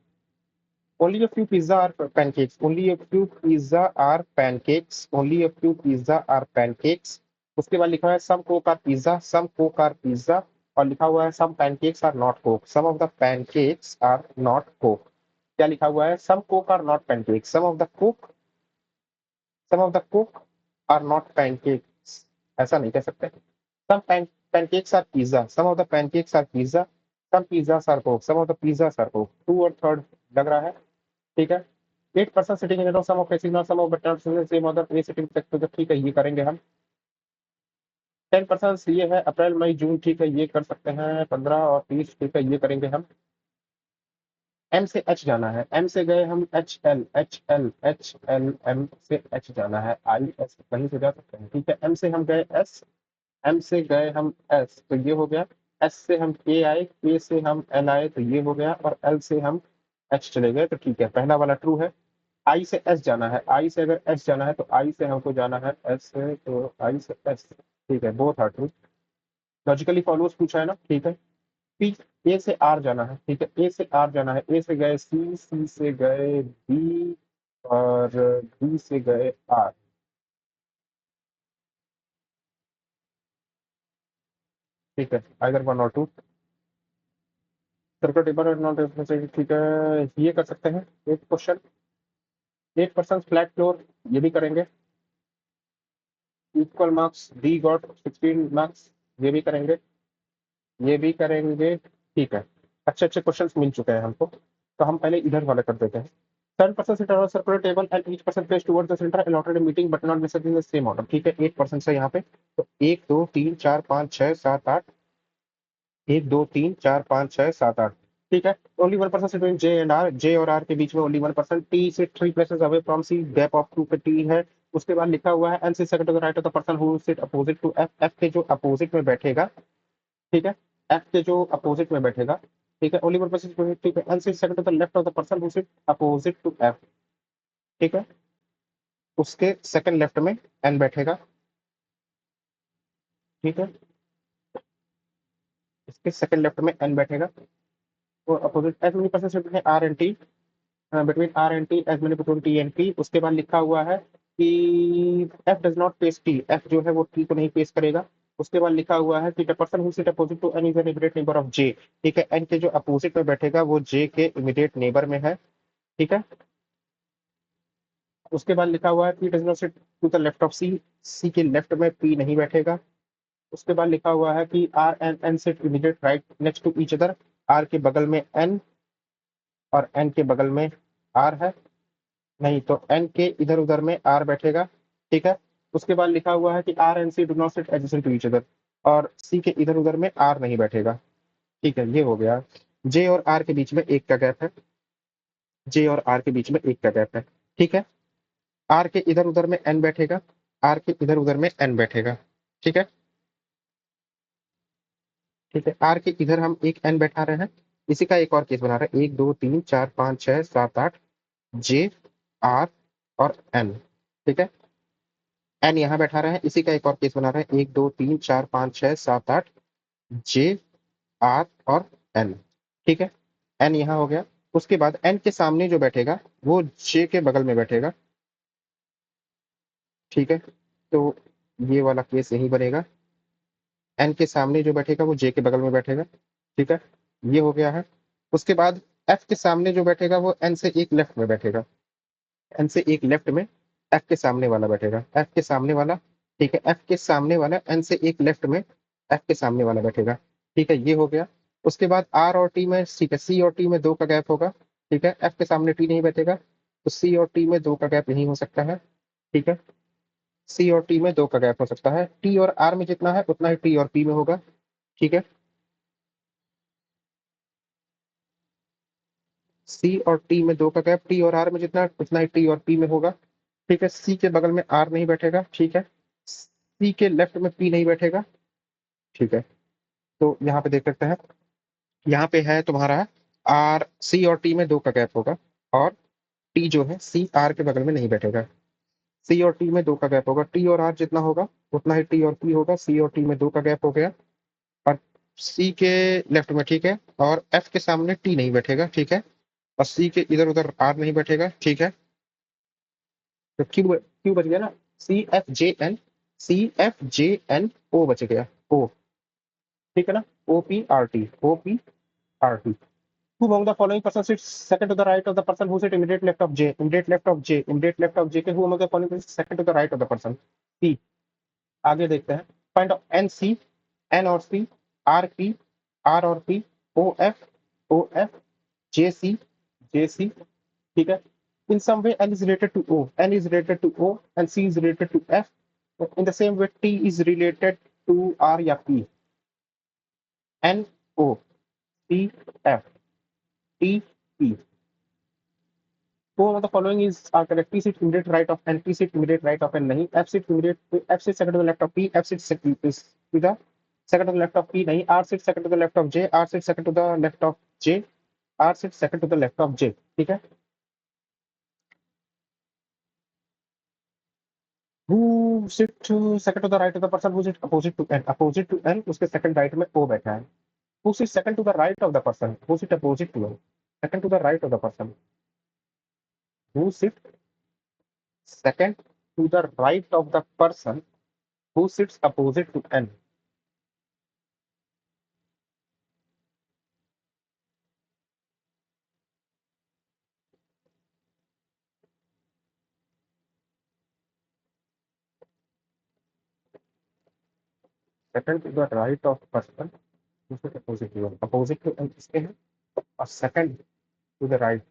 Only a few pizza are pancakes. Only a few pizza are pancakes. Only a few pizza are pancakes. उसके बाद लिखा है some coke are pizza. Some coke are pizza. और लिखा हुआ है some pancakes are not coke. Some of the pancakes are not coke. क्या लिखा हुआ है? Some coke are not pancakes. Some of the coke are not pancakes. ऐसा नहीं कह सकते. Some pancakes are pizza. Some of the pancakes are pizza. Some pizzas are coke. Some of the pizzas are coke. Two और third लग रहा है, ठीक है। 8% sitting in some of facing some of button same other A sitting तक, तो ठीक है, ये करेंगे हम। 10% ये है अप्रैल मई जून, ठीक है, ये कर सकते हैं। 15 और 30, ठीक है, ये करेंगे हम। M से H जाना है, M से गए हम HL, M से H जाना है, IS कहीं से जा सकते हैं, ठीक है। M से हम गए S, M से गए हम S, तो ये हो गया। S से हम K आए, K से हम L आए, तो ये हो गया, और L से हम H चले गए, तो ठीक है, पहला वाला ट्रू है। आई से एस जाना है, आई से अगर एस जाना है, तो आई से हमको जाना है एस से, तो आई से एस, ठीक है, both are true. Logically follows पूछा है ना, ठीक है। पी, ए से आर जाना है, ठीक है, ए से आर जाना है, ए से गए सी, सी से गए बी, और बी से गए आर, ठीक है, आइदर वन और टू। सर्कुलर टेबल नॉट, ठीक है, ये कर सकते हैं एक क्वेश्चन। 8% फ्लैट फ्लोर, ये भी करेंगे। Equal marks, D got 16 marks, ये भी करेंगे, ये भी करेंगे। ठीक है, अच्छे अच्छे क्वेश्चंस मिल चुके हैं हमको, तो हम पहले इधर वाले कर देते हैं। 10% sit on a circular table and each person face towards the center allotted a meeting but not necessarily in the same order। ठीक है, 8% से यहाँ पे तो 1 2 3 4 5 6 7 8, 1 2 3 4 5 6 7 8। ठीक है, only 1% sit between J and R, J और आर के बीच में only 1%। T sit 3 places away from C, gap of 2 पे टी है। उसके बाद लिखा हुआ है N sit second to the right of the person who sit opposite to F, F के जो अपोजिट में बैठेगा। ठीक है, एफ के जो अपोजिट में बैठेगा। ठीक है, ओनली 1%। ठीक है, N sit second to the left of the person who sit opposite to F. ठीक है, उसके सेकंड लेफ्ट में एन बैठेगा। ठीक है, इसके सेकंड लेफ्ट में एन बैठेगा। तो opposite as many person between R and T, between R and T as many between T and P. उसके बाद लिखा हुआ है कि F does not face T, F जो है वो टी को नहीं फेस करेगा। उसके बाद लिखा हुआ है कि the person who sit opposite to N is an immediate neighbour of J. ठीक है, एन के जो अपोजिट में बैठेगा वो जे के इमीडिएट नेबर में है। ठीक है, उसके बाद लिखा हुआ है कि does not sit to the left of C, C के लेफ्ट में पी नहीं बैठेगा। उसके बाद लिखा हुआ है कि R and N sit immediate right next to each other, R के बगल में एन और एन के बगल में आर है। नहीं तो एन के इधर उधर में आर बैठेगा। ठीक है, उसके बाद लिखा हुआ है कि R and C do not sit adjacent to each other, और सी के इधर उधर में आर नहीं बैठेगा। ठीक है, ये हो गया। जे और आर के बीच में एक का गैप है, जे और आर के बीच में एक का गैप है। ठीक है, आर के इधर उधर में एन बैठेगा, आर के इधर उधर में एन बैठेगा। ठीक है, ठीक है, आर के इधर हम एक एन बैठा रहे हैं। इसी का एक और केस बना रहे हैं, 1 2 3 4 5 6 7 8, जे, आर और एन। ठीक है, एन यहाँ बैठा रहे हैं, इसी का एक और केस बना रहे हैं, 1 2 3 4 5 6 7 8, जे, आर और एन। ठीक है, एन यहाँ हो गया। उसके बाद एन के सामने जो बैठेगा वो जे के बगल में बैठेगा। ठीक है, तो ये वाला केस यही बनेगा, एन के सामने जो बैठेगा वो जे के बगल में बैठेगा। ठीक है, ये हो गया है। उसके बाद एफ के सामने जो बैठेगा वो एन से एक लेफ्ट में बैठेगा, एन से एक लेफ्ट में एफ के सामने वाला बैठेगा, एफ के सामने वाला। ठीक है, एफ के सामने वाला एन से एक लेफ्ट में एफ के सामने वाला बैठेगा। ठीक है, ये हो गया। उसके बाद आर और टी में, ठीक है, सी और टी में 2 का गैप होगा। ठीक है, एफ के सामने टी नहीं बैठेगा, तो सी और टी में 2 का गैप नहीं हो सकता है। ठीक है, सी और टी में 2 का गैप हो सकता है, टी और आर में जितना है उतना ही टी और पी में होगा। ठीक है, सी और टी में 2 का गैप, टी और आर में जितना है उतना ही टी और पी में होगा। ठीक है, सी के बगल में आर नहीं बैठेगा। ठीक है, सी के लेफ्ट में पी नहीं बैठेगा। ठीक है, तो यहाँ पे देख सकते हैं, यहाँ पे है तुम्हारा आर, सी और टी में 2 का गैप होगा, और टी जो है सी आर के बगल में नहीं बैठेगा। सी और टी में 2 का गैप होगा, टी और आर जितना होगा उतना ही टी और पी होगा। सी और टी में 2 का गैप हो गया, और सी के लेफ्ट में, ठीक है, और एफ के सामने टी नहीं बैठेगा। ठीक है, और सी के इधर उधर आर नहीं बैठेगा। ठीक है, तो क्यू क्यू बच गया ना, C F J N, C F J N O बच गया, ओ। ठीक है ना, O P R T, O P R T. Who among the following person sits second to the right of the person who sits immediate left of J? Immediate left of J, immediate left of J के who among the following person second to the right of the person? P। आगे देखते हैं, find out N C, N और C, R P, R और P, O F, O F, J C, J C। ठीक है, in some way N is related to O, N is related to O, and C is related to F। In the same way T is related to R या P। N O, P F, T P। Four of the following is are correct. P sits immediate right of N, P sits immediate right of N नहीं, F sits immediate, F sits second to the left of P, F sits second to the second to the left of P नहीं, R sits second to the left of J, R sits second to the left of J, R sits second to the left of J। ठीक है, who sit second to the right of the person who sits opposite to N, opposite to N उसके second right में O बैठा है। Who sits second to the right of the person who sits opposite to N, second to the right of the person who sits second to the right of the person who sits opposite to N। Second to the right of person opposite to opposite to इसके हैं, और second to the right,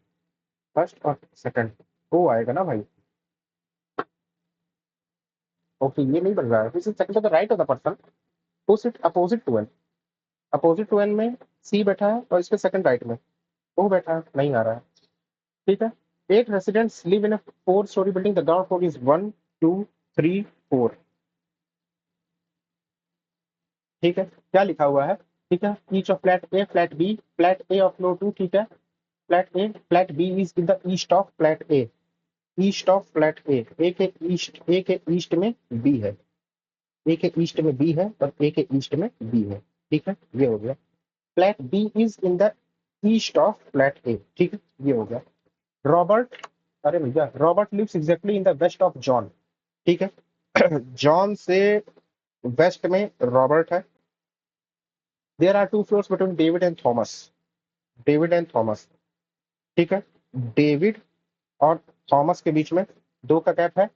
first और second वो आएगा ना भाई। Okay ये नहीं बन रहा है, this is second to the right of the person who sit opposite to N, opposite to N में सी बैठा है और इसके सेकंड राइट में वो बैठा है, नहीं आ रहा है। ठीक है, 8 residents live in a 4-story building. The ground floor is 1, 2, 3, 4. ठीक है, क्या लिखा हुआ है? ठीक है, each of flat A, flat B, flat A of floor 2. ठीक है, flat B is in the east of flat A, east of flat A. A के ईस्ट में B है, A के ईस्ट में B है और A के ईस्ट में B है। ठीक है, ये हो गया। Flat B is in the east of flat A. ठीक है, ये हो गया। रॉबर्ट, अरे भैया Robert lives exactly in the west of John. ठीक है, जॉन से वेस्ट में रॉबर्ट है। There are 2 floors between David and Thomas, David and Thomas. ठीक है, डेविड और थॉमस के बीच में 2 का गैप है।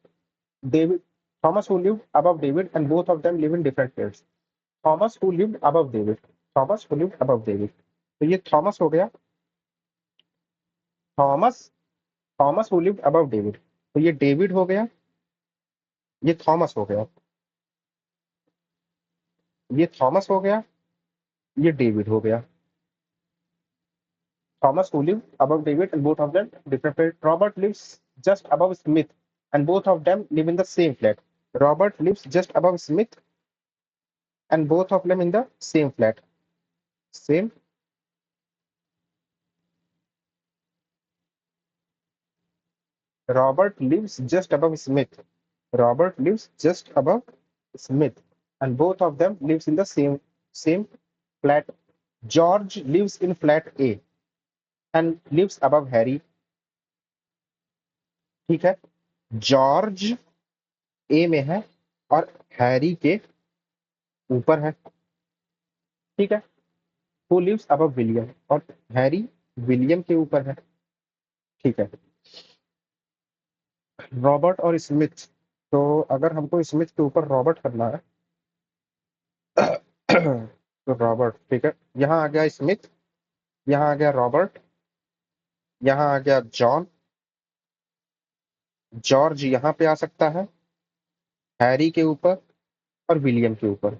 David, Thomas who lived above David and both of them live in different places. Thomas who lived above David, Thomas who lived above David, तो ये थॉमस हो गया। Thomas, Thomas who lived above David, तो ये David हो गया, ये Thomas हो गया, ये थॉमस हो गया, ये डेविड हो गया। Thomas who lived above David and both of them different flat. Robert lives just above Smith and both of them live in the same flat. Robert lives just above Smith and both of them in the same flat. Same. Robert lives just above Smith. Robert lives just above Smith and both of them lives in the same flat. George lives in flat A and lives above Harry. ठीक है, George A में है और Harry के ऊपर है। ठीक है, हु लिव्स अबव विलियम, और हैरी विलियम के ऊपर है। ठीक है, रॉबर्ट और स्मिथ, तो अगर हमको स्मिथ के ऊपर रॉबर्ट करना है तो रॉबर्ट, ठीक है, यहाँ आ गया स्मिथ, यहाँ आ गया रॉबर्ट, यहाँ आ गया जॉन, जॉर्ज यहाँ पे आ सकता है हैरी के ऊपर और विलियम के ऊपर,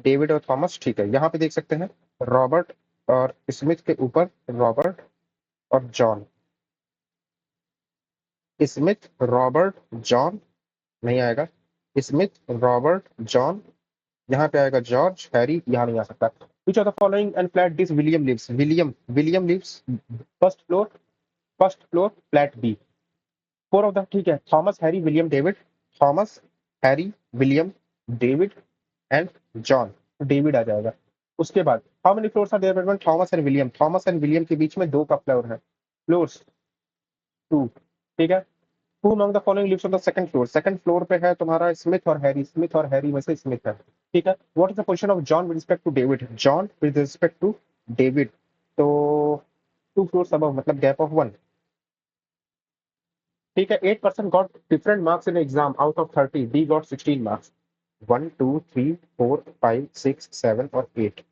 डेविड और थॉमस। ठीक है, यहाँ पे देख सकते हैं रॉबर्ट और स्मिथ के ऊपर रॉबर्ट और जॉन, स्मिथ रॉबर्ट जॉन, नहीं आएगा, स्मिथ रॉबर्ट जॉन, यहाँ पे आएगा जॉर्ज हैरी, यहाँ नहीं आ सकता। Which of the following and flat this William lives, William lives first floor flat B, 4 of the, ठीक है, Thomas Harry William David, Thomas Harry William David and John, David आ जाएगा। उसके बाद how many floors are there between Thomas and William, Thomas and William के बीच में 2 का फ्लोर है, फ्लोर्स 2। ठीक है, who among the following lives on the second floor, second floor पे है तुम्हारा स्मिथ और हैरी, स्मिथ और हैरी में से स्मिथ है। ठीक है, what is the position of John with respect to David, John with respect to David, तो 2 फ्लोर्स अबव, मतलब गैप ऑफ 1। ठीक है, 8% got different marks in exam out of 30, D got 16 marks, 1 2 3 4 5 6 7 और 8।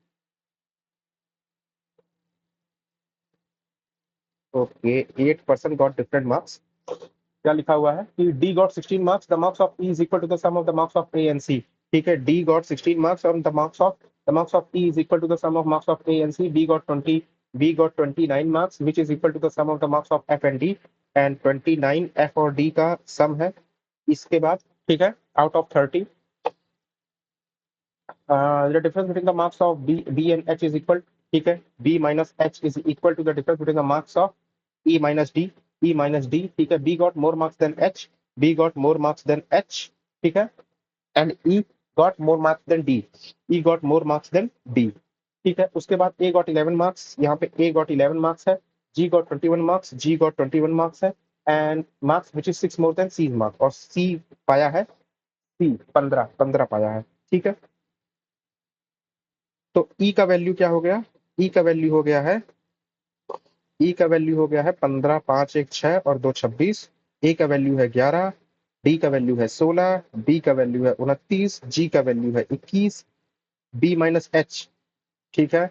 Okay, 8% got different marks. क्या लिखा हुआ है कि D got 16 marks, the marks of E is equal to the sum of the marks of A and C. ठीक है, D got 16 marks और the marks of E is equal to the sum of marks of A and C. B got 29 marks which is equal to the sum of the marks of F and D, and 29 F और D का sum है। इसके बाद ठीक है, out of 30 the difference between the marks of B and H is equal. ठीक है, B minus H is equal to the difference between the marks of E minus D. ठीक है, B got more marks than H, B got more marks than H. ठीक है, and E got more marks than D, E got more marks than D. ठीक है, उसके बाद A got 11 marks, यहाँ पे A got 11 marks है, G got 21 marks, G got 21 marks है, and marks which is 6 more than C mark, और C पाया है, C 15 पाया है। ठीक है, तो ई का वैल्यू क्या हो गया, ई का वैल्यू हो गया है, ई का वैल्यू हो गया है 15, 5 1 6 और 2 26, ए का वैल्यू है 11, डी का वैल्यू है 16, बी का वैल्यू है 29, जी का वैल्यू है 21, बी माइनस एच। ठीक है,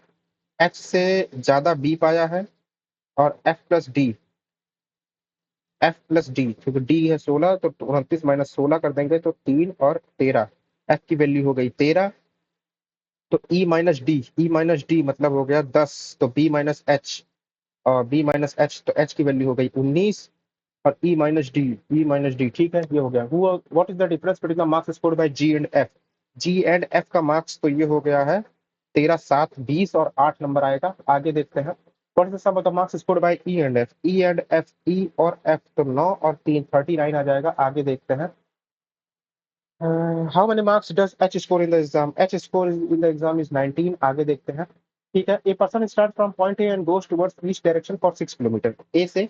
एच से ज्यादा बी पाया है, और एफ प्लस डी, क्योंकि डी है 16 तो 29 माइनस 16 कर देंगे तो 3 और 13। एफ की वैल्यू हो गई 13, तो ई माइनस डी मतलब हो गया 10, तो बी माइनस एच, और बी माइनस एच तो एच की वैल्यू हो गई 19, और ई माइनस डी। ठीक है, ये हो गया। What is the difference between the marks scored by G and F? G and F का मार्क्स तो ये हो गया है 13, 7, 20 और 8 नंबर आएगा। आगे देखते हैं। What is the sum of the marks scored by E and F? E and F, E और एफ तो 9 और 3 39 आ जाएगा। आगे देखते हैं। How many marks does H score in the exam? H score in the exam is 19। आगे देखते हैं। ठीक है, a person start from point A and goes towards each direction for 6 kilometre. A से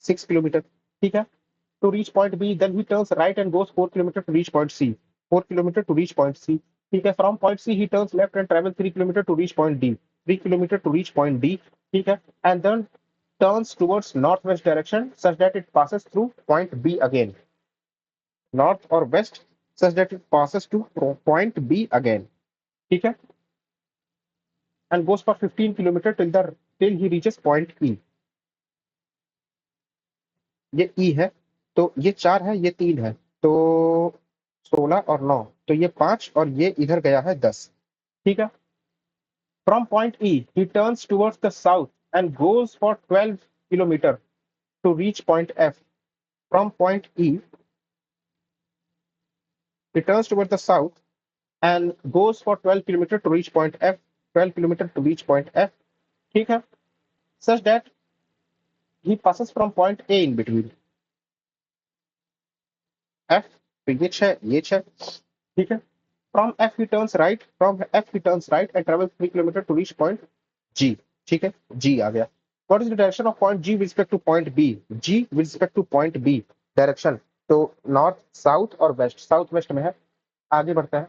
6 किलोमीटर। ठीक है, to reach point B, then he turns right and goes 4 kilometer to reach point C. 4 kilometer to reach point C. ठीक है, from point C he turns left and travels 3 kilometer to reach point D. 3 kilometer to reach point D. ठीक है, and then turns towards northwest direction such that it passes through point B again. North or west such that it passes to point B again. ठीक है, and goes for 15 kilometer till he reaches point E. ये ई है, तो ये 4 है, ये 3 है, तो 16 और 9, तो ये 5 और ये इधर गया है 10। ठीक है, from point E he turns towards the south and goes for 12 kilometre to reach point F. From point E he turns towards the south and goes for 12 kilometer to reach point F, 12 kilometer to reach point F, ठीक है, such that he passes from point A in between F, तो ये 6, ये 6। ठीक है, from F he turns right, from F he turns right and travels 3 kilometer to reach point G। ठीक है, G आ गया। What is the direction of point G with respect to point B? G with respect to point B direction तो north, south और waste, south west में है। आगे बढ़ते हैं।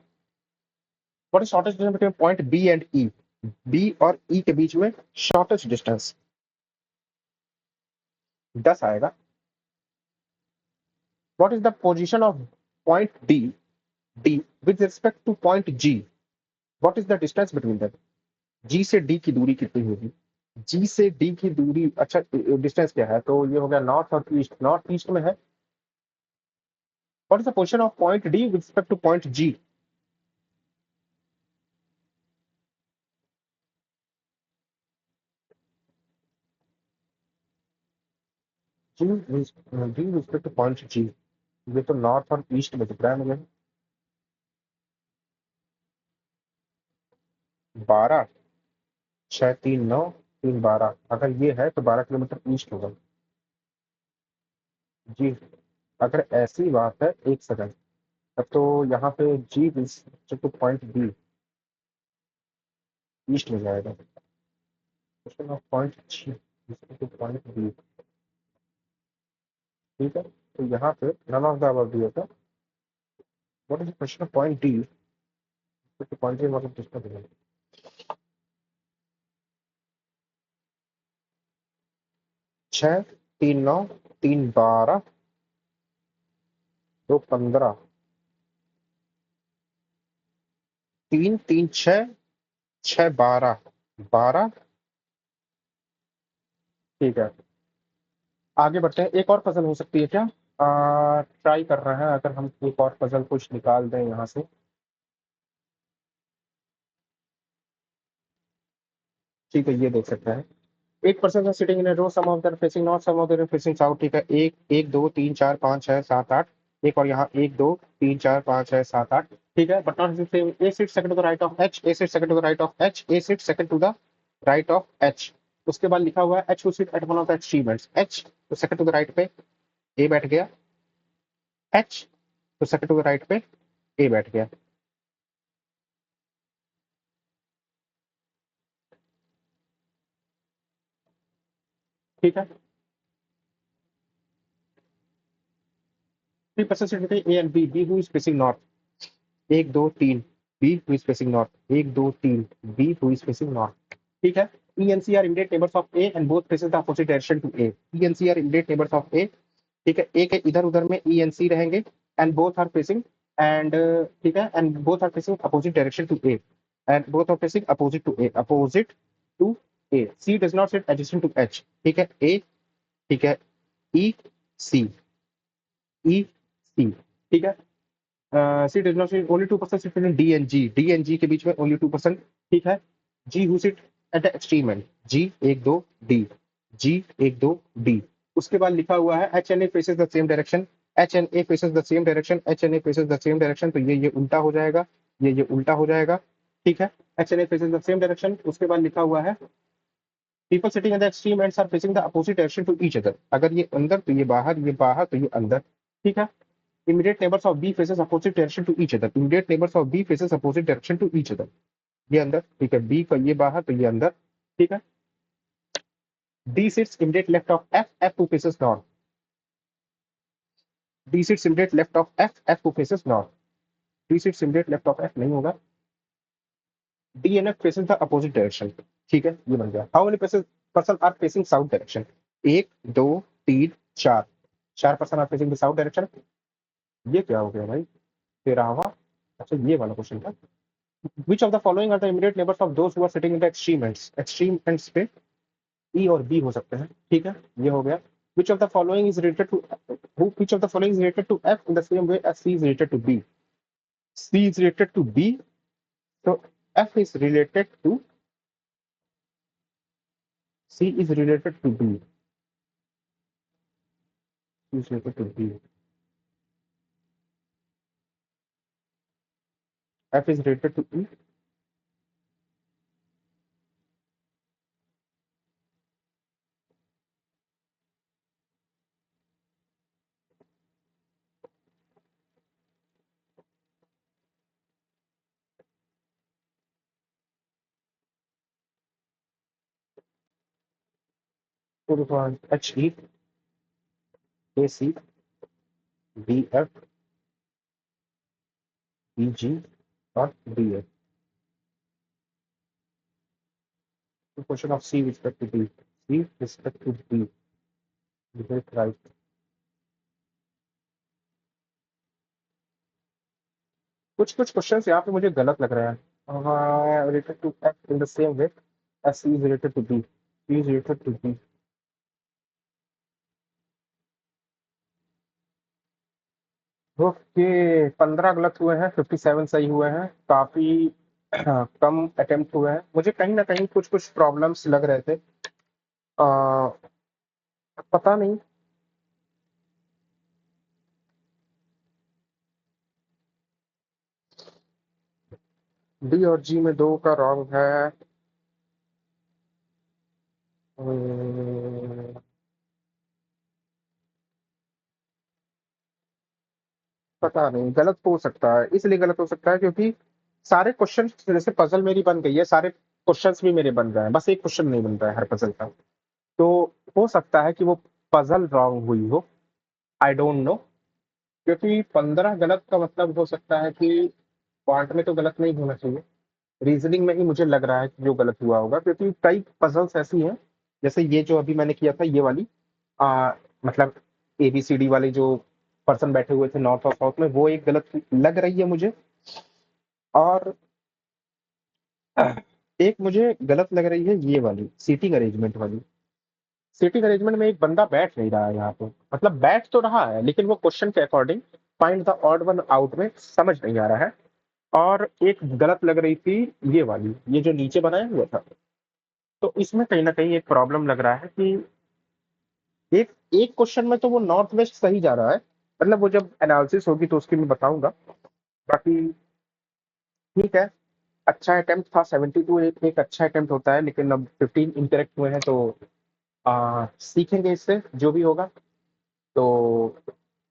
What is shortest distance between point B and E? B और E के बीच में शॉर्टेस्ट डिस्टेंस 10 आएगा। What is the position of point D with respect to point G? What is the distance between them? G से D की दूरी कितनी होगी? G से D की दूरी, अच्छा डिस्टेंस क्या है? तो ये हो गया नॉर्थ और ईस्ट, नॉर्थ ईस्ट में है। What is the position of point D with respect to point G? D with respect to point G, ये तो नॉर्थ और ईस्ट में दिख रहा है मुझे। 12, 6, 3, 9, 3, 12। अगर ये है तो 12 किलोमीटर ईस्ट होगा जी। अगर ऐसी बात है, एक सेकंड, अब तो यहाँ पे जी टू पॉइंट बी ईस्ट में जाएगा। पॉइंट जी टू पॉइंट बी, ठीक है, तो यहाँ पे नन ऑफ द अबव दिया था। What is the question of point D two point D, मतलब डिस्टेंस 6, 3, 9, 3, 12, 2, 15, 3, 3, 6, 6, 12, 12। ठीक है, आगे बढ़ते हैं। एक और पजल हो सकती है क्या? ट्राई कर रहे हैं, अगर हम एक और पजल कुछ निकाल दें यहाँ से। ठीक है, ये देख सकते हैं। 8% are sitting in a row, some of them facing north, some of them facing south। ठीक है, एक एक दो तीन चार पाँच छह सात आठ, एक और यहाँ एक दो तीन चार पाँच छह सात आठ। ठीक है, but not same. A sit second to the right of H, A sit second to the right of H, A sit second to the right of H. उसके बाद लिखा हुआ है H to sit at one of the achievements. H तो second to the right पे A बैठ गया, H तो सेकंड टू द राइट पे ए बैठ गया। ठीक है, 3% seat A and B, B who is facing north, एक दो तीन, B who is facing north, एक दो तीन, B who is facing north. ठीक है, E and C are immediate neighbors of A and both faces the opposite direction to A। E and C are immediate neighbors of A ठीक है, एक है इधर उधर में ई एंड सी रहेंगे, and both are facing, and ठीक है, and both are facing opposite direction to A, and both are facing opposite to A, opposite to A, C does not sit adjacent to H, ठीक है, ए, ठीक है, ई सी, ई C, ठीक है, C does not sit, only 2% sit in D and G, D and G के बीच में only 2%, ठीक है, G who sit at the extreme end, G 1 2 D, G 1 2 D, उसके बाद लिखा हुआ है H N A faces the same direction, H N A faces the same direction, H N A faces the same direction, तो ये उल्टा हो जाएगा, ये उल्टा हो जाएगा, ठीक है, H N A faces the same direction, उसके बाद लिखा हुआ है people sitting at the extreme ends are facing the opposite direction to each other, अगर ये अंदर तो ये बाहर, ये बाहर तो ये अंदर, ठीक है, immediate neighbors of B faces opposite direction to each other, immediate neighbors of B faces opposite direction to each other, ये अंदर, ठीक है, B का ये बाहर तो ये अंदर, ठीक है, D sits immediate left of F, F2 faces north, D sits immediate left of F, F2 faces north, D sits immediate left of F नहीं होगा, D and F faces the opposite direction, ठीक है, ये बन गया, how many person are facing south direction, 1 2 3 4, 4 person are facing the south direction, ये क्या हो गया भाई, 13वां, अच्छा ये वाला क्वेश्चन था, which of the following are the immediate neighbors of those who are sitting in the extreme ends, extreme ends पे E और B हो सकते हैं, ठीक है, ये हो गया, which of the following is related to which of the following is related to F in the same way as C is related to B, C is related to B, so F is related to C is related to B, C is related to B, F is related to E, तो देखो H E A C B F B G और D F, the question of C with respect to B, C with respect to B, right, कुछ कुछ questions यहाँ पे मुझे गलत लग रहा है, related to F in the same way as C is related to B, C is related to B, okay, 15 गलत हुए हैं, 57 सही हुए हैं, काफी कम अटेम्प्ट हुए हैं, मुझे कहीं ना कहीं कुछ कुछ प्रॉब्लम्स लग रहे थे, आ, पता नहीं, डी और जी में दो का रॉन्ग है, हम्म, पता नहीं, गलत हो सकता है, इसलिए गलत हो सकता है क्योंकि सारे क्वेश्चन, जैसे पजल मेरी बन गई है, सारे क्वेश्चंस भी मेरे बन गए हैं, बस एक क्वेश्चन नहीं बन रहा है हर पजल का, तो हो सकता है कि वो पजल रॉन्ग हुई हो, आई डोंट नो, क्योंकि 15 गलत का मतलब हो सकता है कि क्वांट में तो गलत नहीं होना चाहिए, रीजनिंग में ही मुझे लग रहा है कि जो गलत हुआ होगा, क्योंकि कई पजल्स ऐसी हैं, जैसे ये जो अभी मैंने किया था ये वाली, मतलब ABCD वाले जो पर्सन बैठे हुए थे नॉर्थ और साउथ में, वो एक गलत लग रही है मुझे, और एक मुझे गलत लग रही है ये वाली सीटिंग अरेंजमेंट वाली, सीटिंग अरेंजमेंट में एक बंदा बैठ नहीं रहा है यहाँ पे, मतलब बैठ तो रहा है लेकिन वो क्वेश्चन के according find the odd one out में समझ नहीं आ रहा है, और एक गलत लग रही थी ये वाली, ये जो नीचे बनाया हुआ था, तो इसमें कहीं ना कहीं एक प्रॉब्लम लग रहा है कि एक एक क्वेश्चन में तो वो नॉर्थ वेस्ट सही जा रहा है, मतलब वो जब एनालिसिस होगी तो उसकी मैं बताऊंगा, बाकी ठीक है, अच्छा अटेम्प्ट था, 72 एक अच्छा अटेम्प्ट होता है, लेकिन अब 15 इनकरेक्ट हुए हैं, तो सीखेंगे इससे जो भी होगा, तो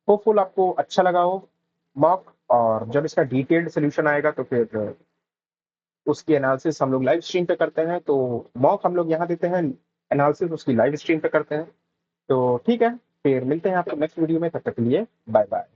होपफुल आपको अच्छा लगा हो मॉक, और जब इसका डिटेल्ड सोल्यूशन आएगा तो फिर उसकी एनालिसिस हम लोग लाइव स्ट्रीम पे करते हैं, तो मॉक हम लोग यहाँ देते हैं, एनालिसिस उसकी लाइव स्ट्रीम पे करते हैं, तो ठीक है, फिर मिलते हैं आपको नेक्स्ट वीडियो में, तब तक के लिए बाय बाय।